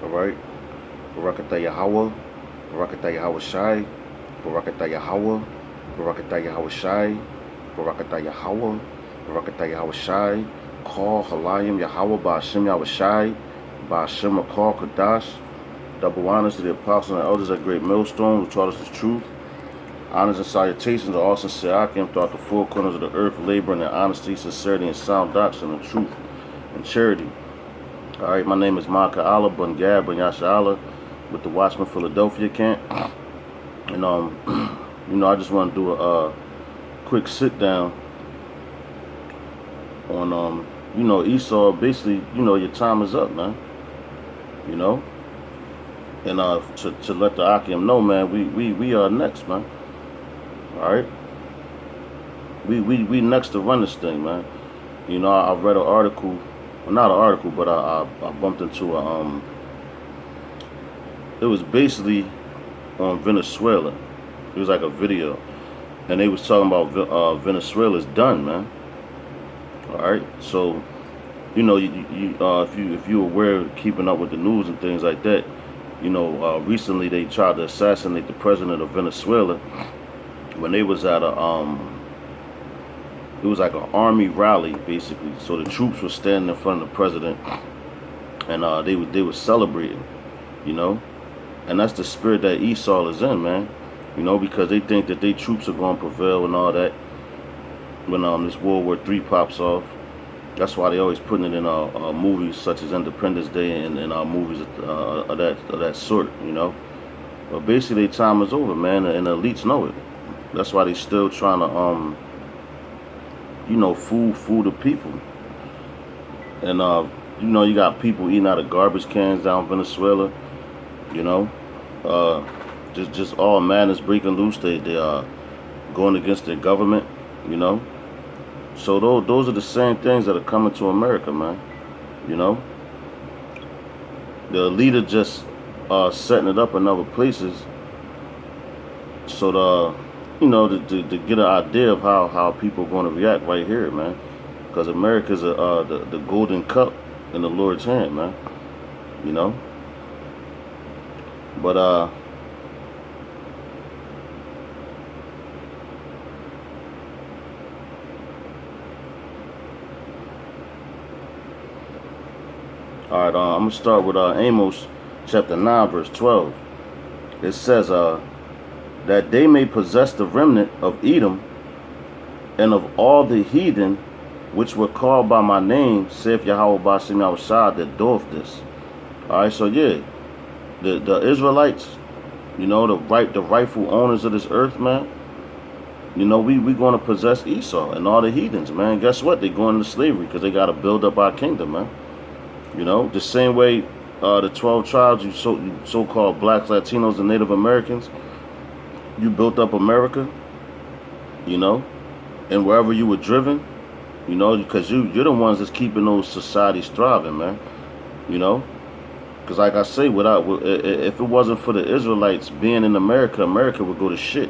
All right. Barakatah Yahweh. Barakatah Yahweh Shai. Barakatah Yahweh. Barakatah Yahweh Shai. Barakatah Yahweh. Barakatah Yahweh Shai. Call Halayim Yahweh Ba'ashem Yahweh Shai. Ba'ashem Akal Kadash. Double honors to the apostles and elders at Great Millstone who taught us the truth. Honors and salutations to all sincere Akim throughout the four corners of the earth, laboring in honesty, sincerity, and sound doctrine, and truth and charity. All right, my name is Maka Allah Bun Gab Bun Yasha Allah with the Watchman Philadelphia camp. And I just want to do a quick sit down on Esau. Basically, your time is up, man. And to let the Akim know, man, we are next, man. All right, we next to run this thing, man. I read an article, well, not an article, but I bumped into it was basically on Venezuela. It was like a video, and they was talking about Venezuela's done, man. All right, so if you're aware of keeping up with the news and things like that, recently they tried to assassinate the president of Venezuela when they was at it was like an army rally basically. So the troops were standing in front of the president, and they were celebrating, and that's the spirit that Esau is in, man. Because they think that their troops are going to prevail and all that when this World War III pops off. That's why they always putting it in movies such as Independence Day and movies of that sort, But basically, their time is over, man, and the elites know it. That's why they still trying to fool the people. And you got people eating out of garbage cans down in Venezuela. Just all madness breaking loose. They are going against their government. So those are the same things that are coming to America, man. The leader just setting it up in other places, so to get an idea of how people are going to react right here, man. Because America's the golden cup in the Lord's hand, man. But all right, I'm going to start with Amos chapter 9, verse 12. It says, that they may possess the remnant of Edom and of all the heathen which were called by my name, saith Yahweh Ba'ashem Yahweh Shai, that doeth this. All right, so yeah, the Israelites, the rightful owners of this earth, man, we going to possess Esau and all the heathens, man. Guess what? They going into slavery because they got to build up our kingdom, man. The same way the 12 tribes, you so-called blacks, Latinos, and Native Americans, you built up America, and wherever you were driven, because you're the ones that's keeping those societies thriving, man. Because like I say, if it wasn't for the Israelites being in America, America would go to shit.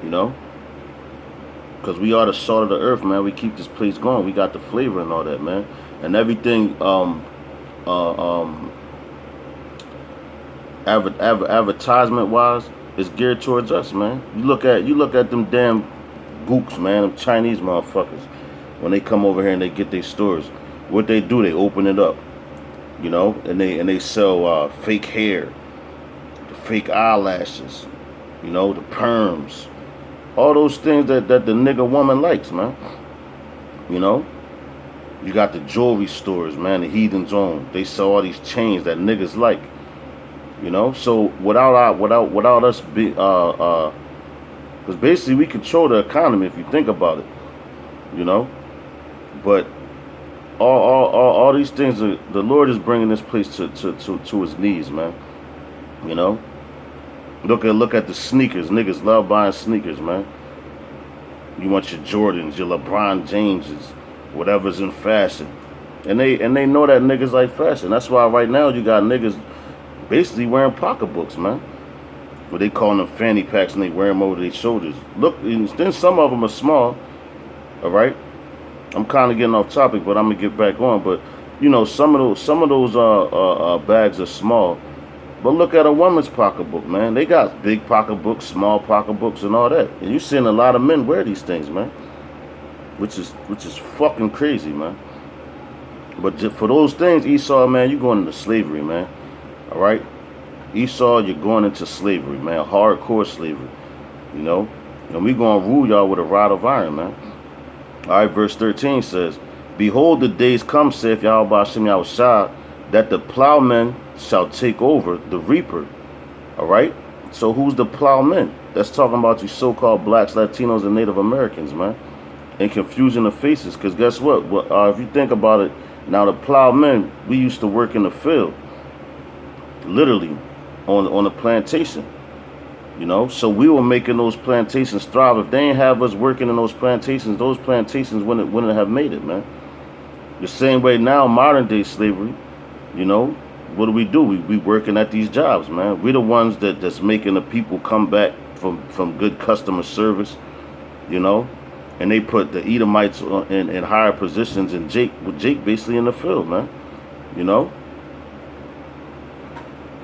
Because we are the salt of the earth, man. We keep this place going. We got the flavor and all that, man. And everything advertisement wise is geared towards us, man. You look at them damn gooks, man, them Chinese motherfuckers. When they come over here and they get their stores, what they do, they open it up, and they sell fake hair, the fake eyelashes, the perms, all those things that the nigga woman likes, man. You got the jewelry stores, man, the heathen's own. They sell all these chains that niggas like. So without us be because basically we control the economy if you think about it. But all these things, the Lord is bringing this place to his knees, man. Look at the sneakers. Niggas love buying sneakers, man. You want your Jordans, your LeBron Jameses, whatever's in fashion, and they know that niggas like fashion. That's why right now you got niggas basically wearing pocketbooks, man. But they calling them fanny packs and they wear them over their shoulders. Look, then some of them are small. All right, I'm kind of getting off topic, but I'm gonna get back on. But you know, some of those bags are small. But look at a woman's pocketbook, man. They got big pocketbooks, small pocketbooks, and all that. And you're seeing a lot of men wear these things, man. Which is fucking crazy, man. But for those things, Esau, man, you're going into slavery, man. All right, Esau, you're going into slavery, man. Hardcore slavery, you know. And we gonna rule y'all with a rod of iron, man. All right, verse 13 says, "Behold, the days come, saith Yahweh Hashem Yahushua, that the plowman shall take over the reaper." All right. So who's the plowmen? That's talking about you so-called blacks, Latinos, and Native Americans, man. And confusing the faces, because guess what? If you think about it, now the plowmen, we used to work in the field, literally, on a plantation. You know, so we were making those plantations thrive. If they ain't have us working in those plantations wouldn't have made it, man. The same way now, modern day slavery, you know, what do? We working at these jobs, man. We the ones that's making the people come back from good customer service, you know. And they put the Edomites in higher positions, and Jake basically in the field, man. You know.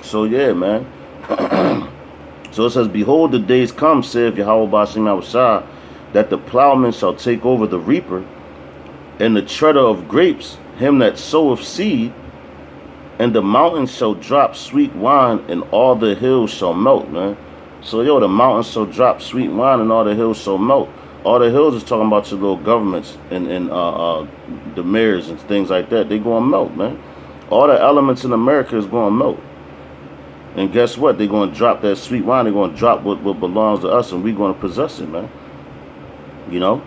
So yeah, man. So it says, "Behold, the days come, saith Yahweh Ba'ashem Yahushua, that the plowman shall take over the reaper, and the treader of grapes, him that soweth seed, and the mountains shall drop sweet wine, and all the hills shall melt," man. So yo, the mountains shall drop sweet wine, and all the hills shall melt. All the hills is talking about your little governments and the mayors and things like that. They gonna melt, man. All the elements in America is gonna melt. And guess what? They're gonna drop that sweet wine. They're gonna drop what belongs to us, and we're gonna possess it, man. You know.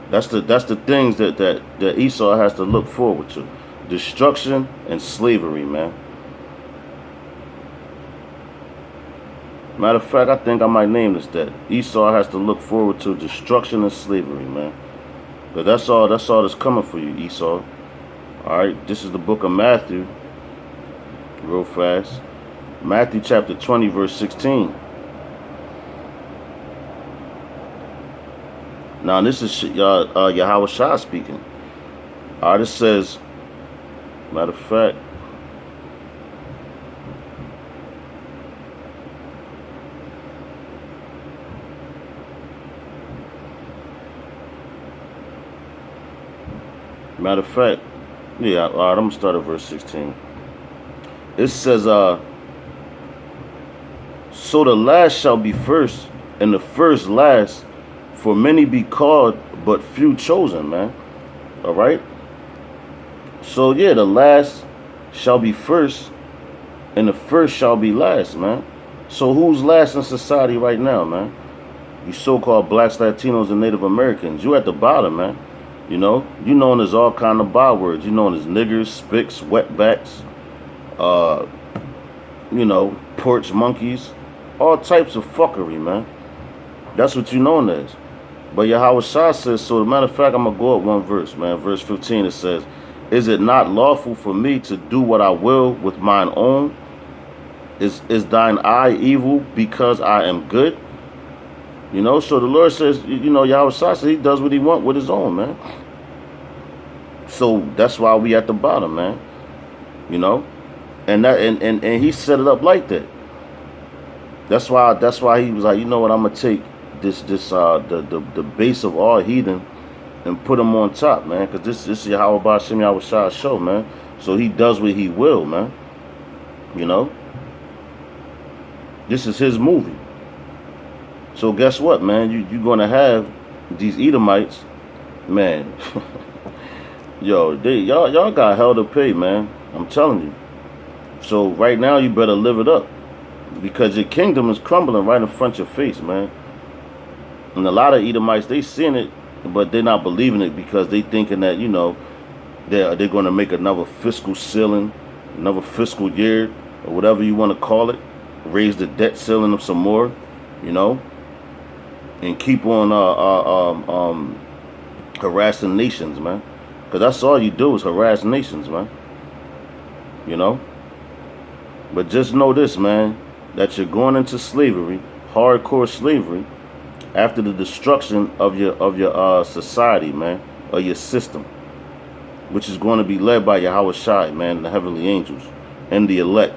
That's the things that Esau has to look forward to: destruction and slavery, man. Matter of fact, I think I might name this that. Esau has to look forward to destruction and slavery, man. But that's all that's coming for you, Esau. Alright, this is the book of Matthew. Real fast. Matthew chapter 20, verse 16. Now this is Yahweh Shah speaking. Alright, it says, matter of fact, yeah, all right, I'm going to start at verse 16. It says, "So the last shall be first, and the first last, for many be called, but few chosen," man. All right? So, yeah, the last shall be first, and the first shall be last, man. So who's last in society right now, man? You so-called blacks, Latinos, and Native Americans. You at the bottom, man. You know, you known as all kind of bywords. You known as niggers, spics, wetbacks, you know, porch monkeys, all types of fuckery, man. That's what you known as. But Yahweh Shah says, so as a matter of fact, I'm going to go up one verse, man. Verse 15, it says, "Is it not lawful for me to do what I will with mine own? Is thine eye evil because I am good?" You know, so the Lord says, you know, Yahweh Shah says he does what he wants with his own, man. So that's why we at the bottom, man. You know, and he set it up like that. That's why he was like, you know what, I'm gonna take the base of all heathen and put him on top, man, because this is Yahweh Ba'ashem Yahushua show, man. So he does what he will, man. You know, this is his movie. So guess what, man? You're gonna have these Edomites, man. Yo, y'all got hell to pay, man. I'm telling you. So right now you better live it up, because your kingdom is crumbling right in front of your face, man. And a lot of Edomites, they seeing it, but they're not believing it, because they thinking that, you know, they're going to make another fiscal ceiling, another fiscal year, or whatever you want to call it, raise the debt ceiling up some more, you know, and keep on harassing nations, man. Because that's all you do is harass nations, man. You know. But just know this, man, that you're going into slavery, hardcore slavery, after the destruction of your society, man, or your system. which is going to be led by Yahweh Shai, man, the heavenly angels, and the elect.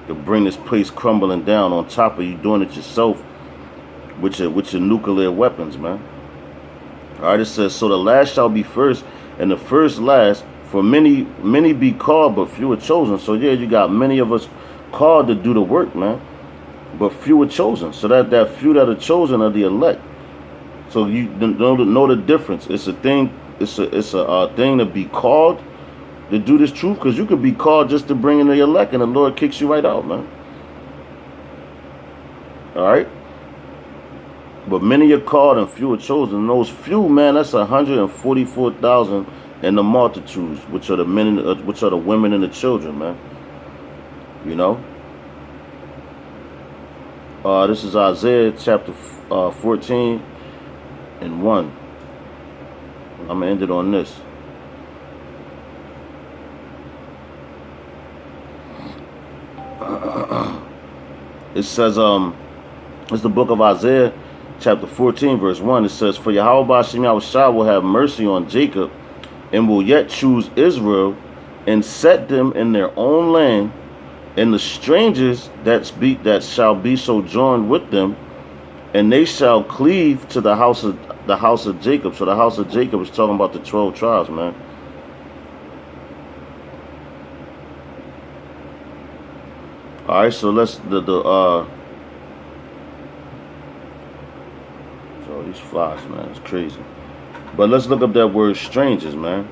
To bring this place crumbling down on top of you doing it yourself with your nuclear weapons, man. Alright, it says, so the last shall be first, and the first last, for many be called, but few are chosen. So yeah, you got many of us called to do the work, man, but few are chosen. So that few that are chosen are the elect. So you know the difference. It's a thing. It's a thing to be called to do this truth, because you could be called just to bring in the elect, and the Lord kicks you right out, man. All right. But many are called and few are chosen. And those few, man, that's 144,000 in the multitudes, which are the men, which are the women and the children, man. You know. This is Isaiah chapter 14 and 1. I'm gonna end it on this. It says, it's the book of Isaiah, chapter 14, verse 1. It says, for Yahweh Ba'ashem Yahushua will have mercy on Jacob, and will yet choose Israel, and set them in their own land, and the strangers that shall be sojourned with them, and they shall cleave to the house of Jacob. So the house of Jacob is talking about the 12 tribes, man. All right, so let's so these flies, man, it's crazy. But let's look up that word strangers, man.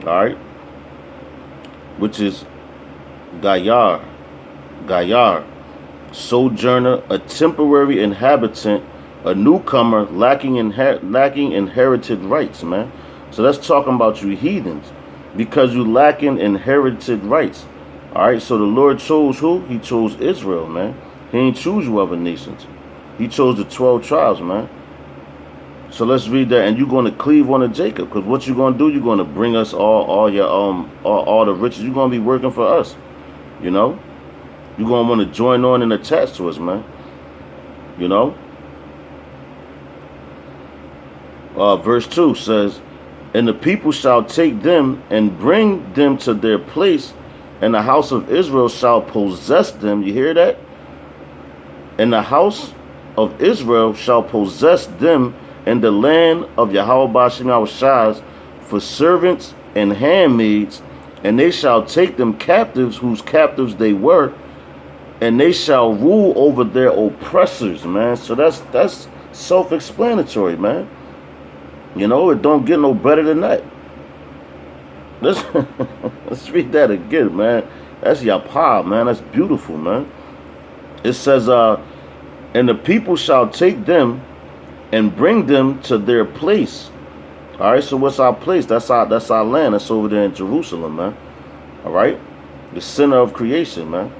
All right, which is Gayar, sojourner, a temporary inhabitant, a newcomer lacking inherited rights, man. So that's talking about you heathens, because you lacking inherited rights. All right, so the Lord chose who? He chose Israel, man. He ain't choose you other nations. He chose the 12 tribes, man. So let's read that. And you're going to cleave on to Jacob, because what you're going to do, you're going to bring us all the riches. You're going to be working for us, you know. You're going to want to join on and attach to us, man. You know. Verse 2 says, and the people shall take them and bring them to their place, and the house of Israel shall possess them. You hear that? And the house of Israel shall possess them in the land of Yahweh Ba'ashem Yahushua for servants and handmaids, and they shall take them captives, whose captives they were, and they shall rule over their oppressors, man. So that's self-explanatory, man. You know, it don't get no better than that. Let's read that again, man. That's Yapa, man. That's beautiful, man. It says, and the people shall take them and bring them to their place. All right, so what's our place? That's our land. That's over there in Jerusalem, man. All right, the center of creation, man.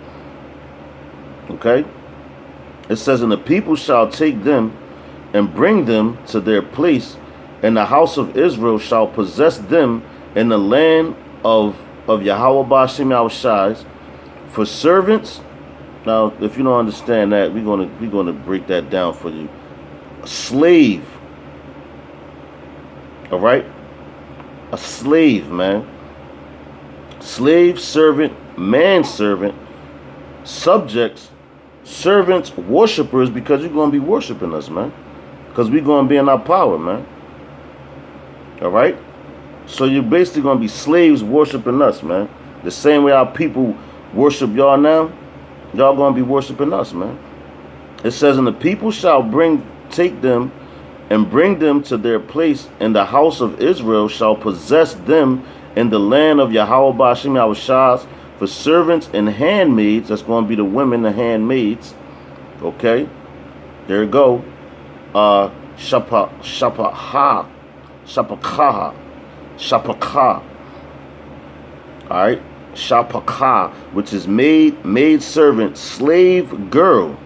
Okay. It says, and the people shall take them and bring them to their place, and the house of Israel shall possess them in the land of Yahweh Ba'ashem Yahushua for servants. Now, if you don't understand that, we're gonna break that down for you. A slave. All right, a slave, man. Slave, servant, manservant, subjects, servants, worshipers, because you're gonna be worshiping us, man. Because we're gonna be in our power, man. All right. So you're basically going to be slaves worshiping us, man. The same way our people worship y'all now, y'all going to be worshiping us, man. It says, and the people shall take them and bring them to their place, and the house of Israel shall possess them in the land of Yahweh Ba'ashem Yahushua for servants and handmaids. That's going to be the women, the handmaids. Okay. There you go. Shapakaha. Shapaka. Alright. Shapaka, which is maid servant, slave girl.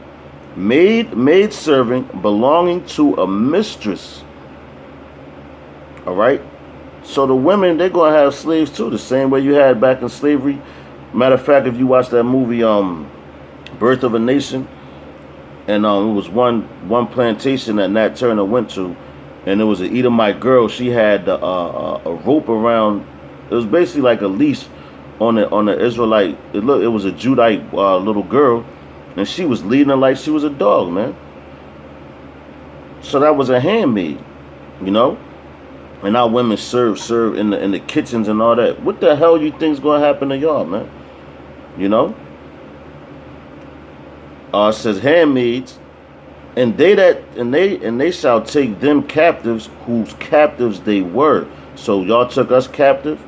Maid servant belonging to a mistress. Alright. So the women, they're gonna have slaves too, the same way you had back in slavery. Matter of fact, if you watch that movie Birth of a Nation, and it was one plantation that Nat Turner went to, and it was an Edomite girl. She had a rope around. It was basically like a leash on the Israelite. It was a Judite little girl, and she was leading her like she was a dog, man. So that was a handmaid, you know. And our women serve in the kitchens and all that. What the hell you think's gonna happen to y'all, man? You know. It says handmaids, and they shall take them captives whose captives they were. So y'all took us captive,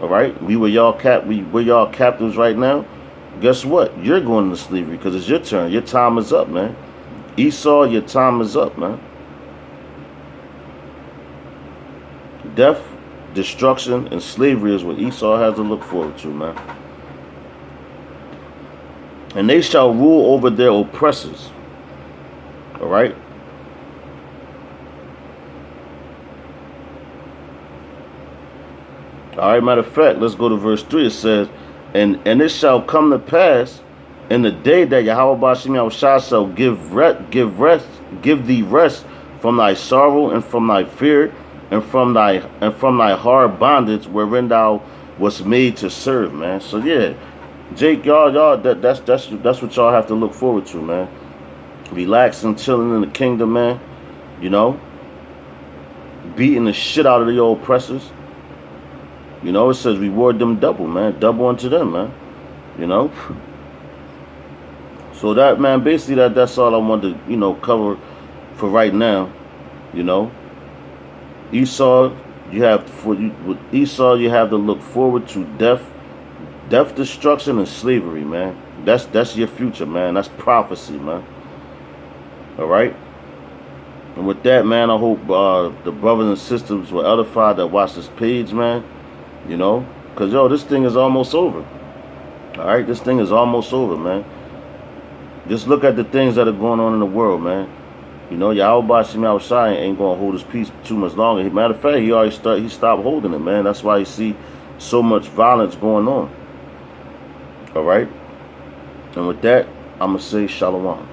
all right? We're y'all captives right now. Guess what? You're going into slavery because it's your turn. Your time is up, man. Esau, your time is up, man. Death, destruction, and slavery is what Esau has to look forward to, man. And they shall rule over their oppressors. All right? All right, matter of fact, let's go to verse 3. It says, And it shall come to pass in the day that Yahweh Bashim Yahushua shall give thee rest from thy sorrow and from thy fear and from thy hard bondage wherein thou was made to serve, man. So yeah, Jake, y'all, that's what y'all have to look forward to, man. Relaxing, chilling in the kingdom, man. You know, beating the shit out of the old oppressors. You know, it says reward them double, man. Double unto them, man. You know. So that, man, basically that's all I wanted to, cover for right now. You know. Esau, you have to look forward to death, destruction, and slavery, man. That's your future, man. That's prophecy, man. All right. And with that, man, I hope the brothers and sisters were edified that watch this page, man. You know, because this thing is almost over. All right, this thing is almost over, man. Just look at the things that are going on in the world, man. You know, Yahweh Bashim Yahushua ain't gonna hold his peace too much longer. Matter of fact, he stopped holding it, man. That's why you see so much violence going on. All right, and with that, I'm gonna say shalom.